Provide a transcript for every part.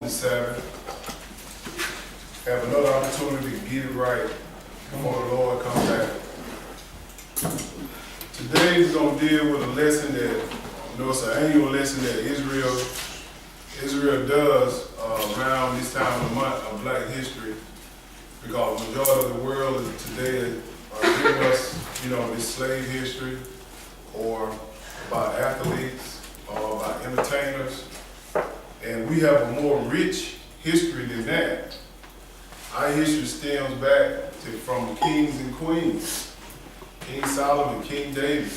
the Sabbath, have another opportunity to get it right before the Lord comes back. Today we're going to deal with a lesson that, it's an annual lesson that Israel does around this time of the month of Black History, because the majority of the world today are giving us, this slave history, or about athletes, or about entertainers. And we have a more rich history than that. Our history stems back from kings and queens. King Solomon, King David,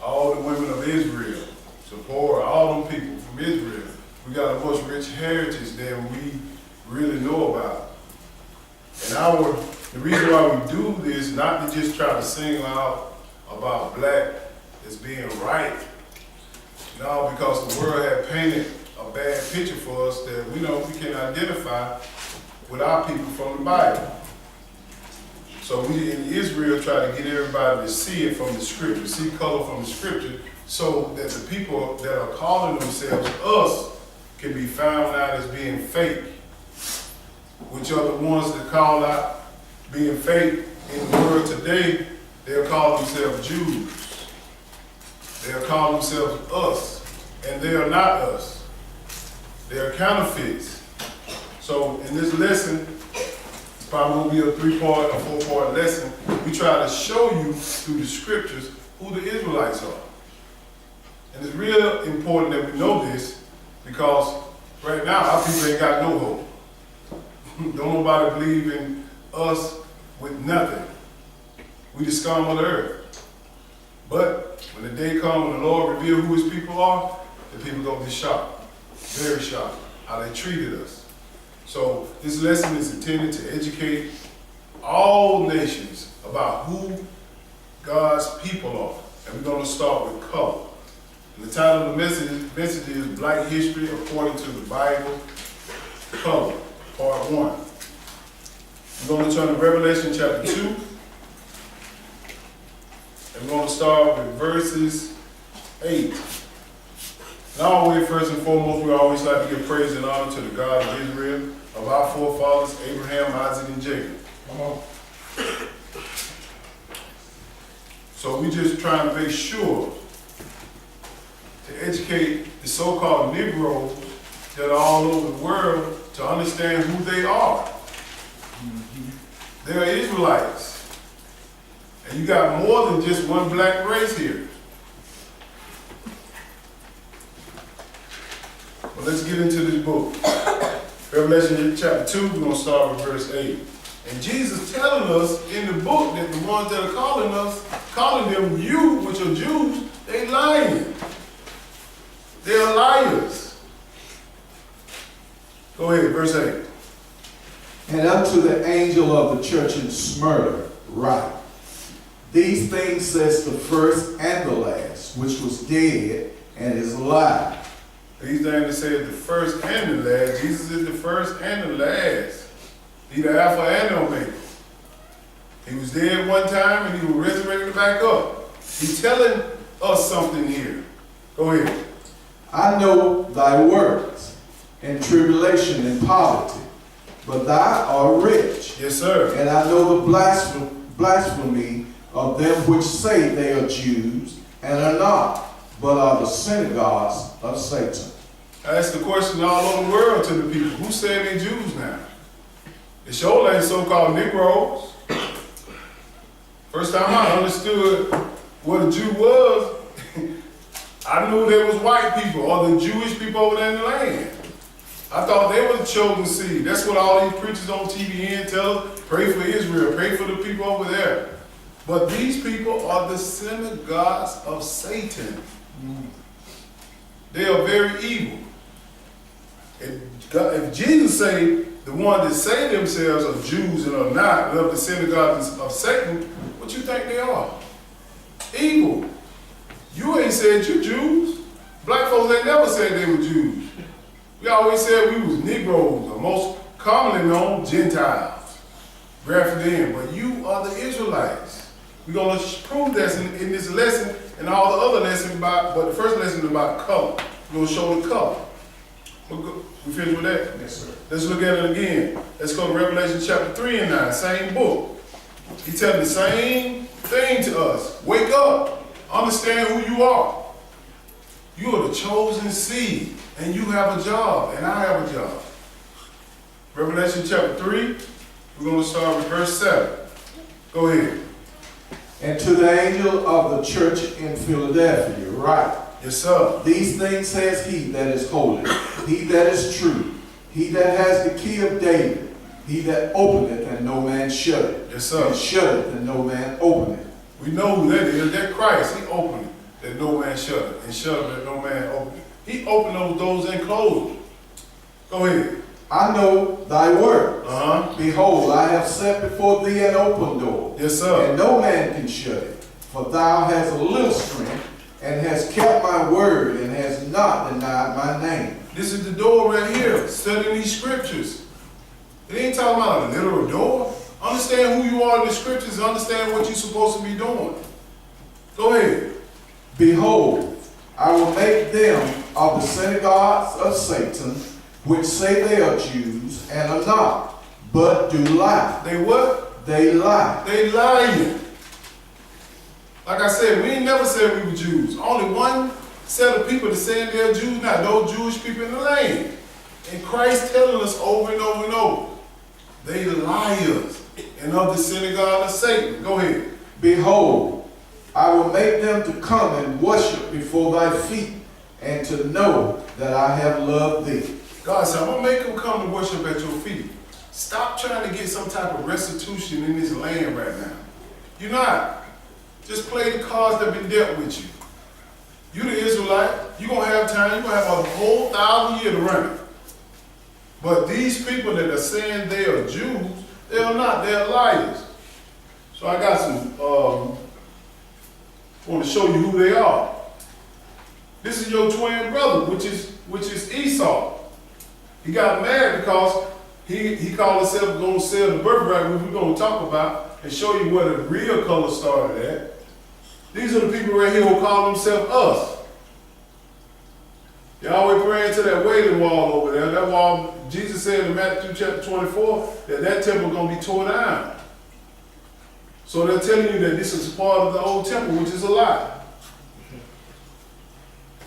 all the women of Israel, Zipporah, all them people from Israel. We got a much rich heritage than we really know about. And the reason why we do this, not to just try to single out about black as being right, no, because the world had painted a bad picture for us that we can identify with our people from the Bible. So we in Israel try to get everybody to see it from the scripture, see color from the scripture, so that the people that are calling themselves us can be found out as being fake, which are the ones that call out being fake in the world today. They'll call themselves Jews. They'll call themselves us, and they are not us. They are counterfeits. So in this lesson, it's probably going to be a 3-part or 4-part lesson. We try to show you through the scriptures who the Israelites are. And it's real important that we know this, because right now our people ain't got no hope. Don't nobody believe in us with nothing. We the scum of the earth. But when the day comes when the Lord reveal who his people are, the people gonna be shocked, very shocked, how they treated us. So this lesson is intended to educate all nations about who God's people are. And we're gonna start with color. And the title of the message is Black History According to the Bible, Color, Part 1. We're going to turn to Revelation chapter 2. And we're going to start with verses 8. And always, first and foremost, we always like to give praise and honor to the God of Israel, of our forefathers, Abraham, Isaac, and Jacob. Come on. So we just trying to make sure to educate the so-called Negroes that are all over the world to understand who they are. They are Israelites. And you got more than just one black race here. But let's get into this book. Revelation chapter 2, we're going to start with verse 8. And Jesus telling us in the book that the ones that are calling them you, which are Jews, they lying. They are liars. Go ahead, verse 8. And unto the angel of the church in Smyrna write, these things says the first and the last, which was dead and is alive. These things that said the first and the last. Jesus is the first and the last. He's the Alpha and the Omega. He was dead one time and he was resurrected back up. He's telling us something here. Go ahead. I know thy works, and tribulation and poverty, but thou art rich. Yes, sir. And I know the blasphemy of them which say they are Jews, and are not, but are the synagogues of Satan. I ask the question all over the world to the people. Who say they Jews now? It sure ain't so-called Negroes. First time I understood what a Jew was, I knew there was white people or the Jewish people over there in the land. I thought they were the chosen seed. That's what all these preachers on TVN tell us. Pray for Israel, pray for the people over there. But these people are the synagogues of Satan. They are very evil. If Jesus say the ones that say themselves are Jews and are not, love the synagogues of Satan, what you think they are? Evil. You ain't said you Jews. Black folks ain't never said they were Jews. We always said we was Negroes, or most commonly known Gentiles, grafted in. But you are the Israelites. We're going to prove this in this lesson and all the other lessons but the first lesson is about color. We're going to show the color. We finished with that? Yes, sir. Let's look at it again. Let's go to Revelation chapter 3 and 9, same book. He's telling the same thing to us. Wake up. Understand who you are. You are the chosen seed, and you have a job, and I have a job. Revelation chapter 3, we're going to start with verse 7. Go ahead. And to the angel of the church in Philadelphia, write, Yes, sir. these things says he that is holy, he that is true, he that has the key of David, he that openeth and no man shutteth, Yes, sir. and shutteth and no man openeth. We know who that is. That Christ. He opened it, that no man shut it, and shut it, that no man opened it. He opened those doors and closed them. Go ahead. I know thy works. Uh-huh. Behold, I have set before thee an open door, Yes, sir. and no man can shut it. For thou hast a little strength, and hast kept my word, and hast not denied my name. This is the door right here, studying these scriptures. It ain't talking about a literal door. Understand who you are in the scriptures, understand what you're supposed to be doing. Go ahead. Behold, I will make them of the synagogues of Satan, which say they are Jews, and are not, but do lie. They what? They lie. They lying. Like I said, we ain't never said we were Jews. Only one set of people that saying they're Jews, not those Jewish people in the land. And Christ telling us over and over and over, they liars and of the synagogue of Satan. Go ahead. Behold, I will make them to come and worship before thy feet, and to know that I have loved thee. God said, I'm going to make them come to worship at your feet. Stop trying to get some type of restitution in this land right now. You're not. Just play the cards that have been dealt with you. You the Israelite. You're going to have time. You're going to have a whole 1,000 years to run it. But these people that are saying they are Jews, they are not. They are liars. So I got some, want to show you who they are. This is your twin brother, which is Esau. He got mad because he called himself going to sell the birthright, which we're going to talk about, and show you where the real color started at. These are the people right here who call themselves us. You're always praying to that wailing wall over there. That wall, Jesus said in Matthew chapter 24, that temple is going to be torn down. So they're telling you that this is part of the old temple, which is a lie.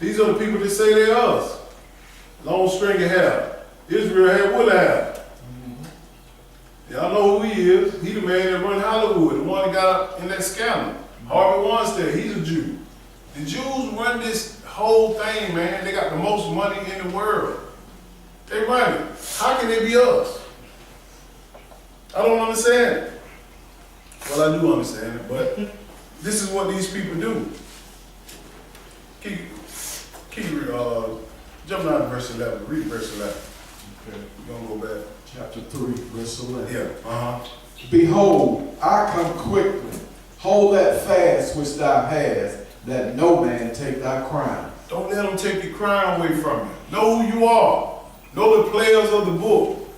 These are the people that say they're us. Long string of hair. Israel had wood hair. Y'all know who he is. He the man that run Hollywood, the one that got in that scandal. Harvey Weinstein, he's a Jew. The Jews run this whole thing, man. They got the most money in the world. They run it. How can they be us? I don't understand it. Well, I do understand it, but this is what these people do. Keep jumping out to verse 11. Read verse 11. Okay. You're going to go back. Chapter 3, verse 11. Yeah. Behold, I come quickly. Hold that fast which thou hast, that no man take thy crown. Don't let them take your crown away from you. Know who you are. Know the players of the book.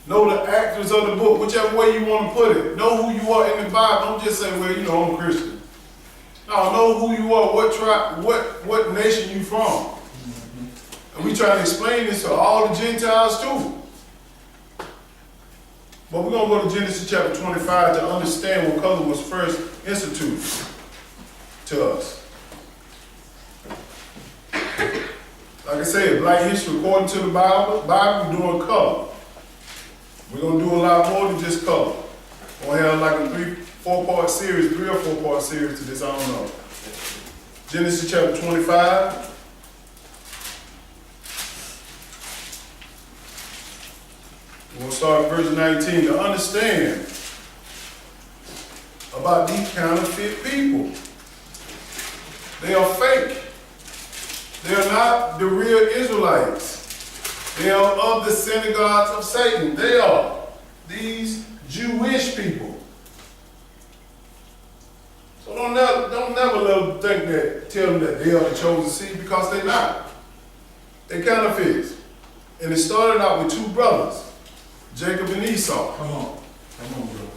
Know the actors of the book, whichever way you want to put it. Know who you are in the Bible. Don't just say, well, I'm a Christian. No, know who you are, what tribe, what nation you from. And we try to explain this to all the Gentiles too. But we're going to go to Genesis chapter 25 to understand what color was first instituted to us. Like I said, Black history, according to the Bible, we're doing color. We're going to do a lot more than just color. We're going to have like a 3 or 4 part series to this, I don't know. Genesis chapter 25. We're going to start at verse 19 to understand about these counterfeit people. They are fake. They are not the real Israelites. They are of the synagogues of Satan. They are these Jewish people. So don't never let them tell them that they are the chosen seed, because they're not. They're counterfeits. And it started out with 2 brothers, Jacob and Esau. Come on, bro.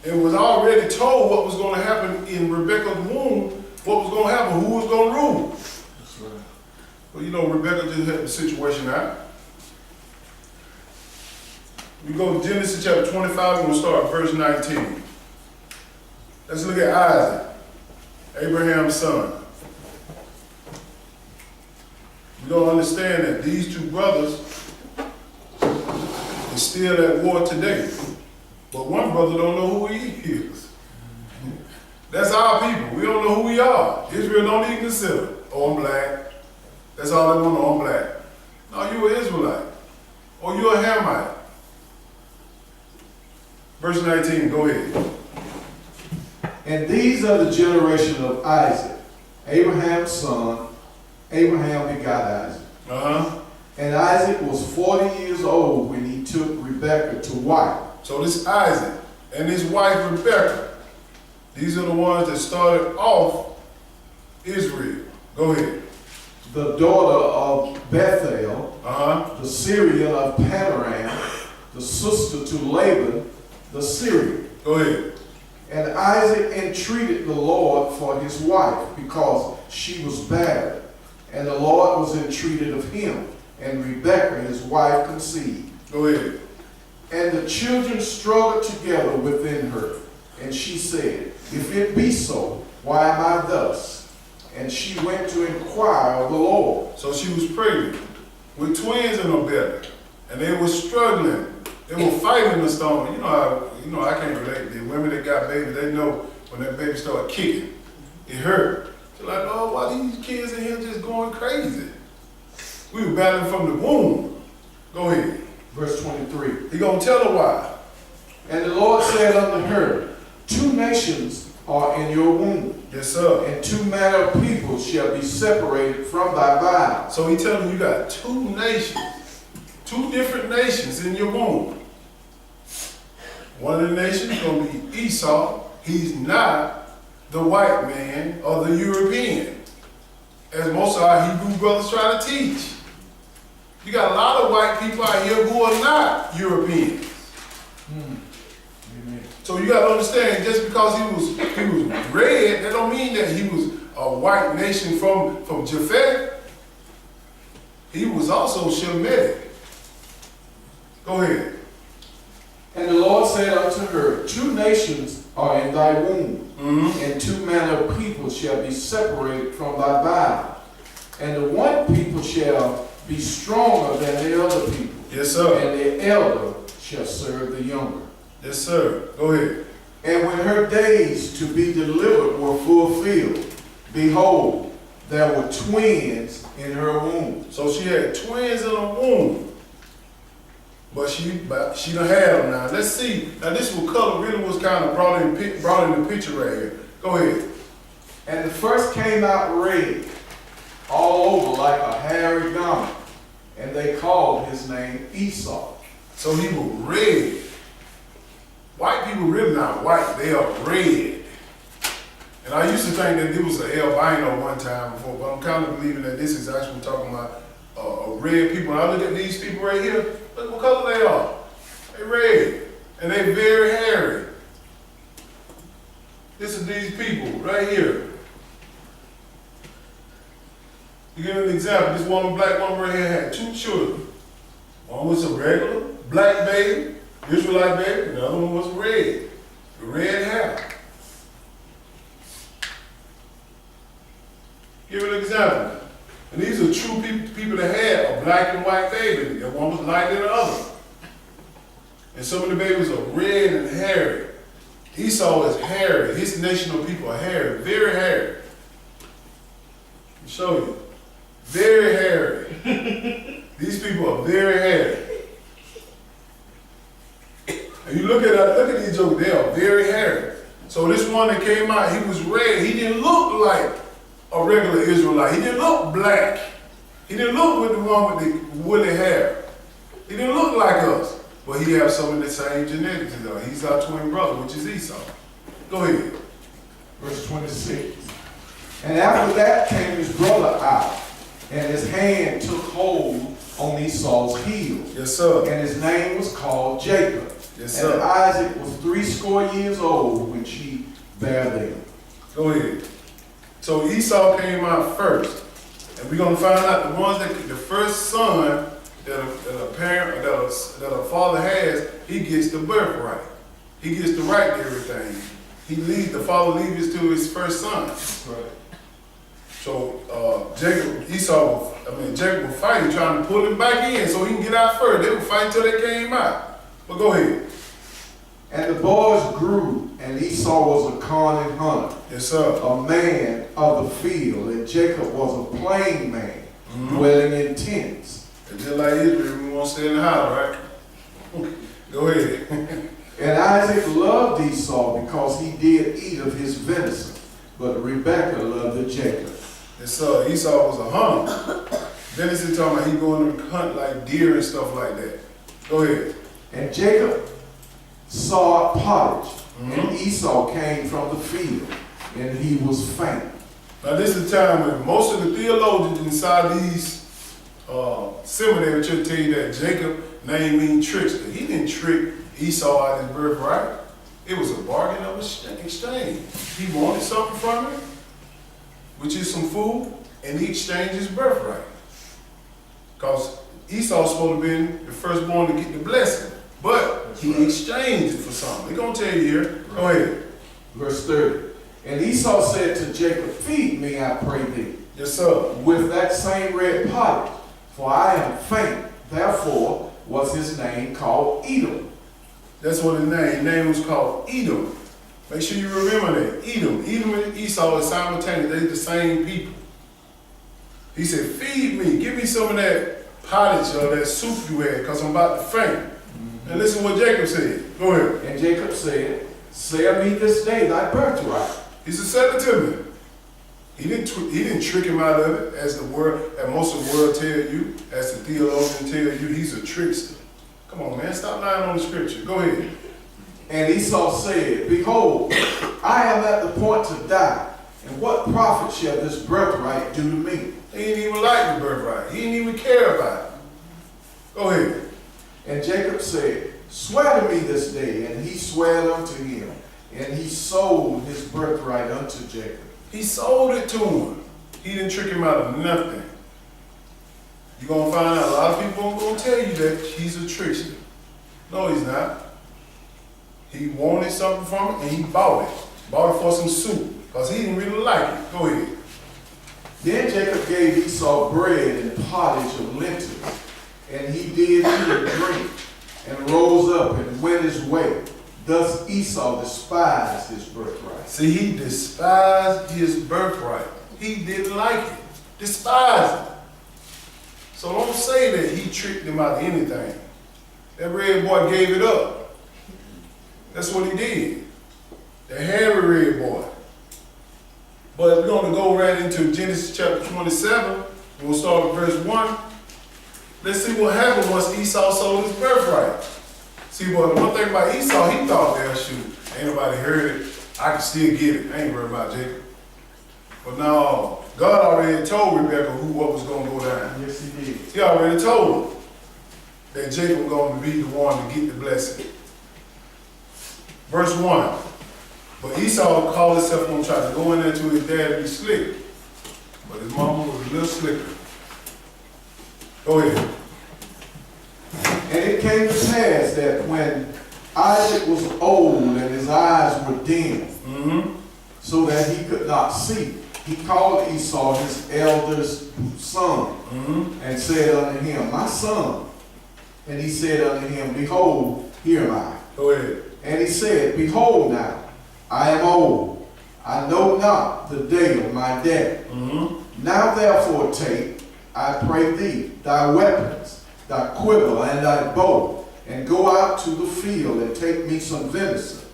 It was already told what was going to happen in Rebekah's womb, what was going to happen, who was going to rule. That's right. Well, you know, Rebecca just helped the situation out. We go to Genesis chapter 25, we're going to start at verse 19. Let's look at Isaac, Abraham's son. We're going to understand that these two brothers are still at war today. But one brother don't know who he is. That's our people. We don't know who we are. Israel don't even consider, oh, I'm black. That's all they want to know, I'm black. No, you're an Israelite. Or you're a Hamite. Verse 19, go ahead. And these are the generation of Isaac, Abraham's son. Abraham begot Isaac. Uh-huh. And Isaac was 40 years old when he took Rebekah to wife. So this Isaac and his wife Rebekah, these are the ones that started off Israel. Go ahead. The daughter of Bethuel, Uh-huh. the Syrian of Paneram, the sister to Laban, the Syrian. Go ahead. And Isaac entreated the Lord for his wife, because she was barren. And the Lord was entreated of him, and Rebekah his wife conceived. Go ahead. And the children struggled together within her. And she said, If it be so, why am I thus? And she went to inquire of the Lord. So she was pregnant with twins in her belly, and they were struggling. They were fighting the stone. You know, I can't relate. The women that got babies, they know when that baby started kicking, it hurt. They're like, oh, why these kids in here just going crazy? We were battling from the womb. Go ahead. Verse 23. He gonna tell her why. And the Lord said unto her, 2 nations are in your womb, Yes, sir. and 2 manner of people shall be separated from thy bowels. So he telling you got 2 nations, 2 different nations in your womb. One of the nations is going to be Esau. He's not the white man or the European, as most of our Hebrew brothers try to teach. You got a lot of white people out here who are not Europeans. So you got to understand, just because he was red, that don't mean that he was a white nation from Japheth. He was also Shemitic. Go ahead. And the Lord said unto her, 2 nations are in thy womb, Mm-hmm. and 2 manner of people shall be separated from thy bowels. And the one people shall be stronger than the other people, Yes, sir. and the elder shall serve the younger. Yes, sir. Go ahead. And when her days to be delivered were fulfilled, behold, there were twins in her womb. So she had twins in her womb, but she done had them now. Let's see. Now this what color really was kind of brought in the picture right here. Go ahead. And the first came out red, all over like a hairy garment, and they called his name Esau. So he was red. White people really not white, they are red. And I used to think that it was an albino one time before, but I'm kind of believing that this is actually talking about red people. When I look at these people right here, look what color they are. They red, and they very hairy. This is these people right here. To give an example, this woman, black woman right here, had 2 children. One was a regular black baby, Israelite baby, and the other one was red, red hair. Give an example. And these are true people that had a black and white baby. And one was lighter than the other. And some of the babies are red and hairy. Esau is hairy. His nation of people are hairy, very hairy. Let me show you. Very hairy. These people are very hairy. And you look at these jokers, they are very hairy. So this one that came out, he was red. He didn't look like a regular Israelite. He didn't look black. He didn't look with the one with the woolly hair. He didn't look like us. But he has some of the same genetics as us. He's our twin brother, which is Esau. Go ahead. Verse 26. And after that came his brother out, and his hand took hold on Esau's heel. Yes, sir. And his name was called Jacob. Yes, And sir. Isaac was 80 years old when she bare them. Go ahead. So Esau came out first. And we're gonna find out the ones the first son that a parent or that a father has, he gets the birthright. He gets the right to everything. The father leaves it to his first son. Right. So Jacob was fighting, trying to pull him back in so he can get out first. They were fighting till they came out. But go ahead. And the boys grew, and Esau was a cunning hunter, Yes, sir. a man of the field, and Jacob was a plain man, dwelling in tents. And just like Israel, we won't stay in the house, right? Go ahead. And Isaac loved Esau because he did eat of his venison, but Rebekah loved Jacob. Yes, sir. Esau was a hunter. Venison talking about he going to hunt like deer and stuff like that. Go ahead. And Jacob saw pottage, and Esau came from the field, and he was faint. Now this is the time when most of the theologians inside these seminaries will tell you that Jacob name means trickster. He didn't trick Esau out of his birthright. It was a bargain of exchange. He wanted something from him, which is some food, and he exchanged his birthright. Because Esau's supposed to be the firstborn to get the blessing. But he exchanged it for something. He's going to tell you here. Go ahead. Verse 30. And Esau said to Jacob, feed me, I pray thee, Yes, sir. with that same red pottage, for I am faint. Therefore was his name called Edom. That's what his name was called, Edom. Make sure you remember that. Edom. Edom and Esau are simultaneous. They're the same people. He said, feed me. Give me some of that pottage or that soup you had, because I'm about to faint. And listen what Jacob said. Go ahead. And Jacob said, sell me this day thy birthright. He said, sell it to me. He didn't trick him out of it, as most of the world tell you, as the theologian tell you, he's a trickster. Come on, man, stop lying on the scripture. Go ahead. And Esau said, behold, I am at the point to die, and what profit shall this birthright do to me? He didn't even like the birthright. He didn't even care about it. Go ahead. And Jacob said, swear to me this day. And he swore unto him, and he sold his birthright unto Jacob. He sold it to him. He didn't trick him out of nothing. You're going to find out a lot of people are going to tell you that he's a trickster. No, he's not. He wanted something from it, and he bought it. Bought it for some soup, because he didn't really like it. Go ahead. Then Jacob gave Esau bread and pottage of lentils, and he did eat and drink, and rose up and went his way. Thus Esau despised his birthright. See, he despised his birthright. He didn't like it. Despised it. So don't say that he tricked him out of anything. That red boy gave it up. That's what he did. The hairy red boy. But we're going to go right into Genesis chapter 27. We'll start with verse 1. Let's see what happened once Esau sold his birthright. See, well, one thing about Esau, he thought, well, shoot, ain't nobody heard it. I can still get it. I ain't worried about Jacob. But no, God already told Rebekah what was going to go down. Yes, he did. He already told her that Jacob was going to be the one to get the blessing. Verse 1. But Esau called himself going to try to go in there to his dad and be slick. But his mama was a little slicker. Go ahead. And it came to pass that when Isaac was old and his eyes were dim, so that he could not see, he called Esau his eldest son, and said unto him, my son. And he said unto him, behold, here am I. Go ahead. And he said, behold now, I am old. I know not the day of my death. Now therefore take, I pray thee, thy weapons, thy quiver and thy bow, and go out to the field and take me some venison,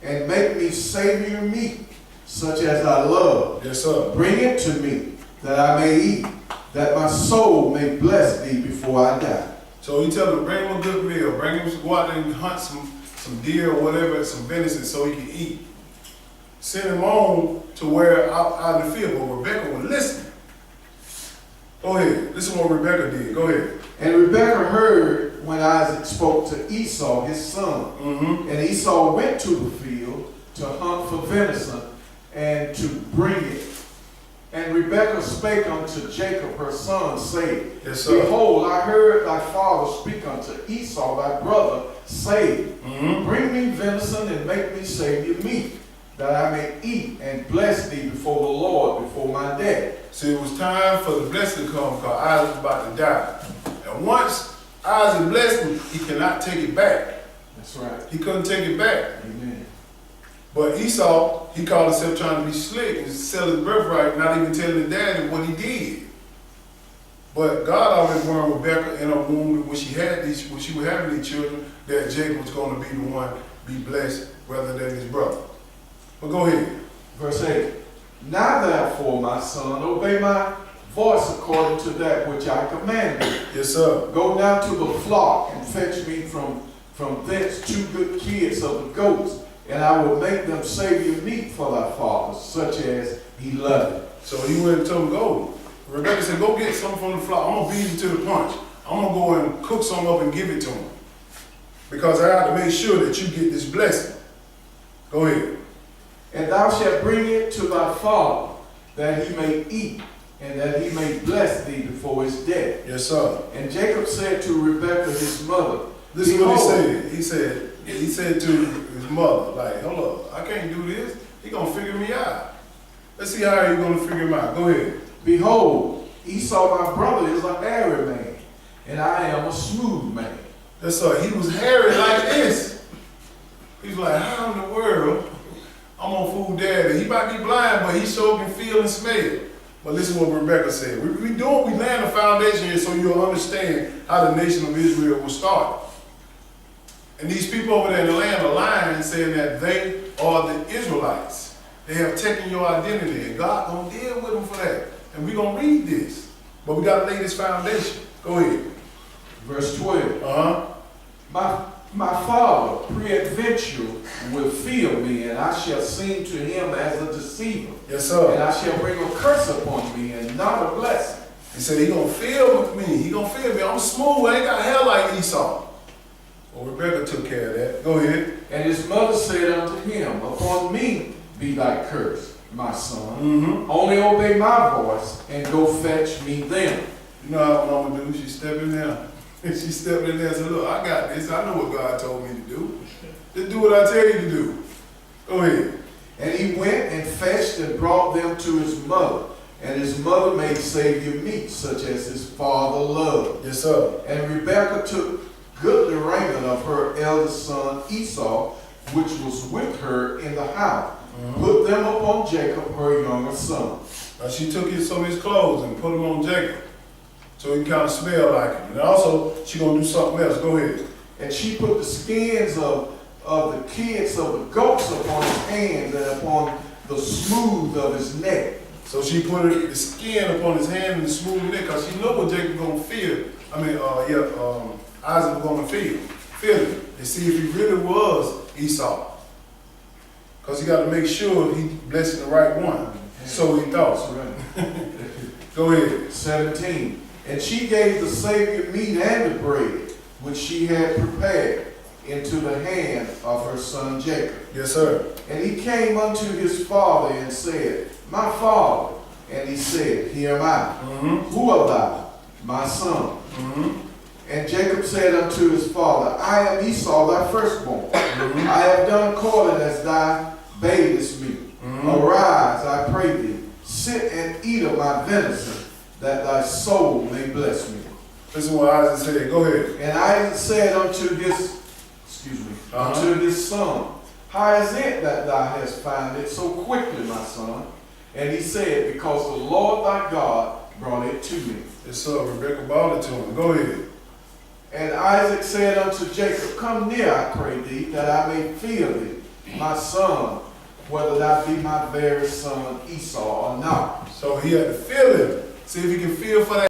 and make me savory meat, such as I love. Yes, sir. Bring it to me, that I may eat, that my soul may bless thee before I die. So he tell him, bring him a good meal. Bring him to go out there and hunt some deer or whatever, some venison so he can eat. Send him on to where out in the field, but Rebekah was listening. Go ahead. Listen what Rebekah did. Go ahead. And Rebekah heard when Isaac spoke to Esau, his son. And Esau went to the field to hunt for venison and to bring it. And Rebekah spake unto Jacob her son, saying, Yes, sir. Behold, I heard thy father speak unto Esau thy brother, saying, Bring me venison and make me Savior meat, that I may eat and bless thee before the Lord, before my death. See, it was time for the blessing to come because Isaac was about to die. And once Isaac blessed him, he cannot take it back. That's right. He couldn't take it back. Amen. But Esau, he called himself trying to be slick and sell his birthright, not even telling his daddy what he did. But God already warned Rebekah in her womb when she was having these children, that Jacob was going to be the one be blessed rather than his brother. But go ahead. Verse 8. Now therefore, my son, obey my voice according to that which I command thee. Yes, sir. Go down to the flock and fetch me from thence 2 good kids of the goats, and I will make them Savior meat for thy father, such as he loved. So he went and told him, go. Rebekah said, go get something from the flock. I'm going to beat him to the punch. I'm going to go and cook some up and give it to him. Because I have to make sure that you get this blessing. Go ahead. And thou shalt bring it to thy father, that he may eat, and that he may bless thee before his death. Yes, sir. And Jacob said to Rebekah his mother, This is what he said. He said to his mother, like, hold up, I can't do this. He going to figure me out. Let's see how he's going to figure him out. Go ahead. Behold, Esau my brother is a hairy man, and I am a smooth man. Yes, sir. He was hairy like this. He's like, how in the world I'm gonna fool daddy? He might be blind, but he sure can feel and smell. But listen to what Rebekah said. We laying a foundation here so you'll understand how the nation of Israel was started. And these people over there in the land are lying, saying that they are the Israelites. They have taken your identity, and God gonna deal with them for that. And we're gonna read this, but we gotta lay this foundation. Go ahead. Verse 12. Uh-huh. My father, peradventure, will feel me, and I shall seem to him as a deceiver. Yes, sir. And I shall bring a curse upon me, and not a blessing. He said, he gonna feel with me. He gonna feel me. I'm smooth. I ain't got hair like Esau. Well, Rebekah took care of that. Go ahead. And his mother said unto him, Upon me be thy curse, my son. Only obey my voice, and go fetch me them. You know how what mama do? She stepped in there. She stepped in there and said, look, I got this. I know what God told me to do. Just do what I tell you to do. Go ahead. And he went and fetched and brought them to his mother. And his mother made Savior meat, such as his father loved. Yes, sir. And Rebekah took goodly raiment of her eldest son Esau, which was with her in the house, put them upon Jacob, her younger son. Now she took some of his clothes and put them on Jacob, so he can kind of smell like him. And also, she gonna do something else. Go ahead. And she put the skins of the kids of the goats upon his hands and upon the smooth of his neck. So she put the skin upon his hand and the smooth neck, because she know what Jacob gonna feel. Isaac was gonna feel it, and see if he really was Esau. Because he got to make sure he blessing the right one. So he thought. Go ahead. 17. And she gave the Savior meat and the bread, which she had prepared, into the hand of her son Jacob. Yes, sir. And he came unto his father and said, My father. And he said, Here am I. Who art thou? My son. And Jacob said unto his father, I am Esau, thy firstborn. I have done according as thou badest me. Arise, I pray thee, sit and eat of my venison, that thy soul may bless me. Listen to what Isaac said. Go ahead. And Isaac said unto his son, How is it that thou hast found it so quickly, my son? And he said, Because the Lord thy God brought it to me. Yes, sir. Rebekah brought it to him. Go ahead. And Isaac said unto Jacob, Come near, I pray thee, that I may feel thee, my son, whether thou be my very son Esau or not. So he had to feel him. See if he can feel for that